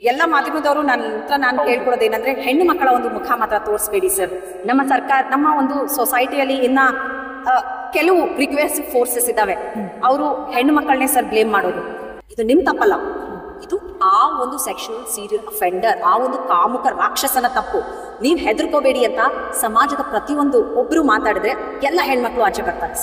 ಎಲ್ಲ ಮಾಧ್ಯಮದವರು ನಾನು ಕೇಳ್ಕೊಳ್ಳೋದೇನಂದ್ರೆ ಹೆಣ್ಣು ಮಕ್ಕಳ ಒಂದು ಮುಖ ಮಾತ್ರ ತೋರಿಸಬೇಡಿ ಸರ್. ನಮ್ಮ ಸರ್ಕಾರ, ನಮ್ಮ ಒಂದು ಸೊಸೈಟಿಯಲ್ಲಿ ಇನ್ನ ಕೆಲವು ರಿಗ್ರೆಸಿವ್ ಫೋರ್ಸಸ್ ಇದಾವೆ, ಅವರು ಹೆಣ್ಣು ಮಕ್ಕಳನ್ನೇ ಸರ್ ಬ್ಲೇಮ್ ಮಾಡೋದು. ಇದು ನಿಮ್ ತಪ್ಪಲ್ಲ, ಇದು ಆ ಒಂದು ಸೆಕ್ಷುವಲ್ ಸೀರಿಯಲ್ ಅಫೆಂಡರ್, ಆ ಒಂದು ಕಾಮುಕ ರಾಕ್ಷಸನ ತಪ್ಪು. ನೀವ್ ಹೆದರ್ಕೋಬೇಡಿ ಅಂತ ಸಮಾಜದ ಪ್ರತಿಯೊಂದು ಒಬ್ರು ಮಾತಾಡಿದ್ರೆ ಎಲ್ಲ ಹೆಣ್ಮಕ್ಳು ಆಚೆ ಬರ್ತಾರೆ.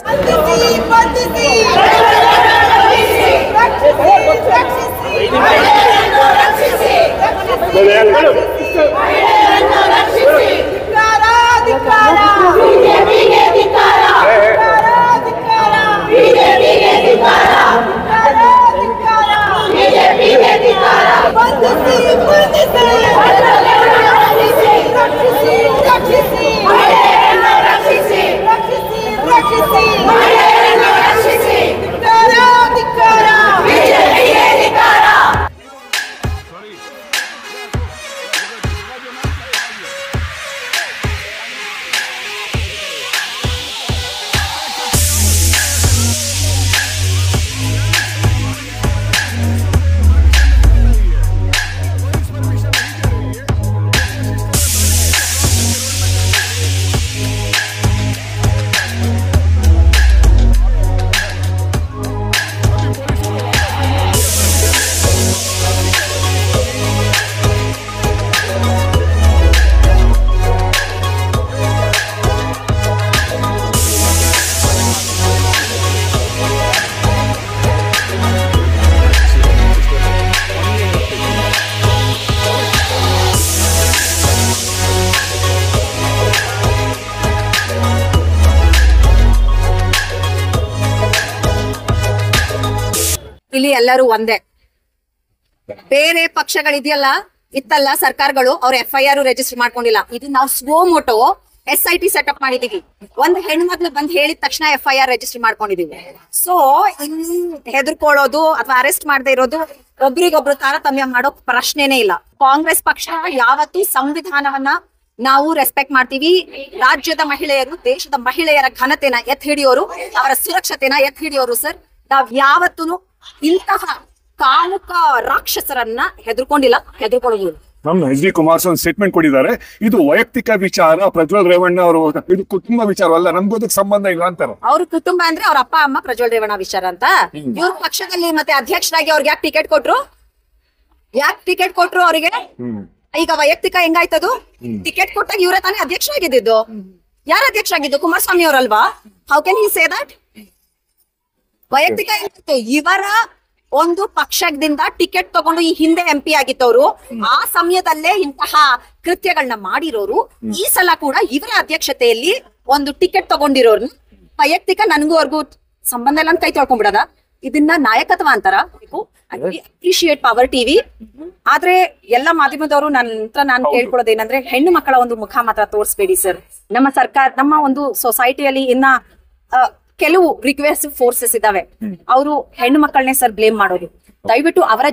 ಇಲ್ಲಿ ಎಲ್ಲರೂ ಒಂದೇ. ಬೇರೆ ಪಕ್ಷಗಳಿದೆಯಲ್ಲ, ಇತ್ತಲ್ಲ ಸರ್ಕಾರಗಳು, ಅವ್ರ FIR ರಿಜಿಸ್ಟರ್ ಮಾಡ್ಕೊಂಡಿಲ್ಲ. ಇದು ನಾವು ಸ್ವೋಮೋಟೋ SIT ಸೆಟಪ್ ಮಾಡಿದೀವಿ. ಒಂದ್ ಹೆಣ್ಮಕ್ಳು ಬಂದ್ ಹೇಳಿದ ತಕ್ಷಣ FIR ರಿಜಿಸ್ಟರ್ ಮಾಡ್ಕೊಂಡಿದೀವಿ. ಸೊ ಇಲ್ಲಿ ಹೆದರ್ಕೊಳ್ಳೋದು ಅಥವಾ ಅರೆಸ್ಟ್ ಮಾಡದೇ ಇರೋದು, ಒಬ್ರಿಗೊಬ್ರು ತಾರತಮ್ಯ ಮಾಡೋ ಪ್ರಶ್ನೆನೇ ಇಲ್ಲ. ಕಾಂಗ್ರೆಸ್ ಪಕ್ಷ ಯಾವತ್ತೂ ಸಂವಿಧಾನವನ್ನ ನಾವು ರೆಸ್ಪೆಕ್ಟ್ ಮಾಡ್ತೀವಿ. ರಾಜ್ಯದ ಮಹಿಳೆಯರು, ದೇಶದ ಮಹಿಳೆಯರ ಘನತೆನ ಎತ್ತಿ ಹಿಡಿಯೋರು, ಅವರ ಸುರಕ್ಷತೆನ ಎತ್ತಿ ಹಿಡಿಯೋರು ಸರ್. ನಾವ್ ಯಾವತ್ತೂ ಇಂತಹ ಕಾಮುಕ ರಾಕ್ಷಸರನ್ನ ಹೆದರ್ಕೊಂಡಿಲ್ಲ, ಹೆದರ್ಕೊಳ್ಳೋದು. ನಮ್ಮ HD ಕುಮಾರಸ್ವಾಮಿ ಸ್ಟೇಟ್ಮೆಂಟ್ ಕೊಟ್ಟಿದ್ದಾರೆ, ಇದು ವೈಯಕ್ತಿಕ ವಿಚಾರ, ಪ್ರಜ್ವಲ್ ರೇವಣ್ಣ ಅವರು, ಇದು ಕುಟುಂಬ ವಿಚಾರವಲ್ಲ, ನಮ್ಗೋದಕ್ಕೆ ಸಂಬಂಧ ಇಲ್ಲ ಅಂತಾರೆ. ಅವ್ರ ಕುಟುಂಬ ಅಂದ್ರೆ ಅವ್ರ ಅಪ್ಪ ಅಮ್ಮ ಪ್ರಜ್ವಲ್ ರೇವಣ್ಣ ವಿಚಾರ ಅಂತ. ಇವ್ರ ಪಕ್ಷದಲ್ಲಿ ಮತ್ತೆ ಅಧ್ಯಕ್ಷರಾಗಿ ಅವ್ರಿಗೆ ಯಾಕೆ ಟಿಕೆಟ್ ಕೊಟ್ರು? ಅವರಿಗೆ ಈಗ ವೈಯಕ್ತಿಕ ಹೆಂಗಾಯ್ತದು? ಟಿಕೆಟ್ ಕೊಟ್ಟಾಗ ಇವರೇ ತಾನೇ ಅಧ್ಯಕ್ಷರಾಗಿದ್ದು. ಯಾರು ಅಧ್ಯಕ್ಷರಾಗಿದ್ದು? ಕುಮಾರಸ್ವಾಮಿ ಅವರಲ್ವಾ? How can you say that? ವೈಯಕ್ತಿಕ ಇವರ ಒಂದು ಪಕ್ಷದಿಂದ ಟಿಕೆಟ್ ತಗೊಂಡು ಈ ಹಿಂದೆ MP ಆಗಿದ್ದವರು, ಆ ಸಮಯದಲ್ಲೇ ಇಂತಹ ಕೃತ್ಯಗಳನ್ನ ಮಾಡಿರೋರು, ಈ ಸಲ ಕೂಡ ಇವರ ಅಧ್ಯಕ್ಷತೆಯಲ್ಲಿ ಒಂದು ಟಿಕೆಟ್ ತಗೊಂಡಿರೋರು ವೈಯಕ್ತಿಕ ನನಗೂ ಅವ್ರಿಗೂ ಸಂಬಂಧ ಇಲ್ಲ ಅಂತ ಕೈ ತೊಳ್ಕೊಂಡ್ಬಿಡದ? ಇದನ್ನ ನಾಯಕತ್ವ ಅಂತಾರ? Appreciate power TV. ಆದ್ರೆ ಎಲ್ಲ ಮಾಧ್ಯಮದವರು ನಾನು ಕೇಳ್ಕೊಳ್ಳೋದೇನಂದ್ರೆ ಹೆಣ್ಣು ಮಕ್ಕಳ ಒಂದು ಮುಖ ಮಾತ್ರ ತೋರಿಸಬೇಡಿ ಸರ್. ನಮ್ಮ ಸರ್ಕಾರ, ನಮ್ಮ ಒಂದು ಸೊಸೈಟಿಯಲ್ಲಿ ಇನ್ನ ಕೆಲವು ರಿಗ್ರೆಸಿವ್ ಫೋರ್ಸಸ್ ಇದಾವೆ, ಅವರು ಹೆಣ್ಣು ಮಕ್ಕಳನ್ನೇ ಸರ್ ಬ್ಲೇಮ್ ಮಾಡೋದು. ದಯವಿಟ್ಟು ಅವರ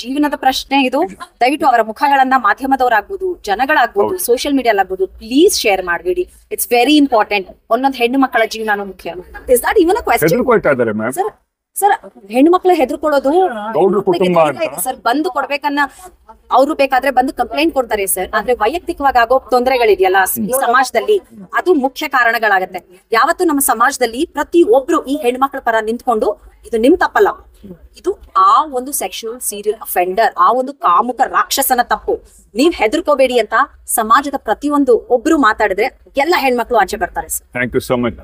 ಜೀವನದ ಪ್ರಶ್ನೆ ಇದು. ದಯವಿಟ್ಟು ಅವರ ಮುಖಗಳನ್ನ ಮಾಧ್ಯಮದವರಾಗ್ಬೋದು, ಜನಗಳಾಗ್ಬೋದು, ಸೋಷಿಯಲ್ ಮೀಡಿಯಾಲಾಗ್ಬೋದು, ಪ್ಲೀಸ್ ಶೇರ್ ಮಾಡಬೇಡಿ. It's very important. ಒಂದೊಂದು ಹೆಣ್ಣು ಮಕ್ಕಳ ಜೀವನ ಮುಖ್ಯ. Is that even a question? Sir, ಹೆಣ್ಣು ಮಕ್ಳು ಹೆದರ್ಕೊಳ್ಳೋದು ಸರ್, ಬಂದು ಕೊಡ್ಬೇಕನ್ನ ಅವರು ಬೇಕಾದ್ರೆ ಬಂದು ಕಂಪ್ಲೇಂಟ್ ಕೊಡ್ತಾರೆ ಸರ್. ಆದ್ರೆ ವೈಯಕ್ತಿಕವಾಗಿ ಆಗೋ ತೊಂದರೆಗಳಿದೆಯಲ್ಲ ಈ ಸಮಾಜದಲ್ಲಿ, ಅದು ಮುಖ್ಯ ಕಾರಣಗಳಾಗತ್ತೆ. ಯಾವತ್ತು ನಮ್ಮ ಸಮಾಜದಲ್ಲಿ ಪ್ರತಿ ಒಬ್ರು ಈ ಹೆಣ್ಮಕ್ಳ ಪರ ನಿಂತ್ಕೊಂಡು ಇದು ನಿಮ್ ತಪ್ಪಲ್ಲ, ಇದು ಆ ಒಂದು ಸೆಕ್ಷುವಲ್ ಸೀರಿಯಲ್ ಅಫೆಂಡರ್, ಆ ಒಂದು ಕಾಮುಕ ರಾಕ್ಷಸನ ತಪ್ಪು. ನೀವ್ ಹೆದರ್ಕೋಬೇಡಿ ಅಂತ ಸಮಾಜದ ಪ್ರತಿಯೊಂದು ಒಬ್ರು ಮಾತಾಡಿದ್ರೆ ಎಲ್ಲ ಹೆಣ್ಮಕ್ಳು ಆಚೆ ಬರ್ತಾರೆ sir. Thank you so much.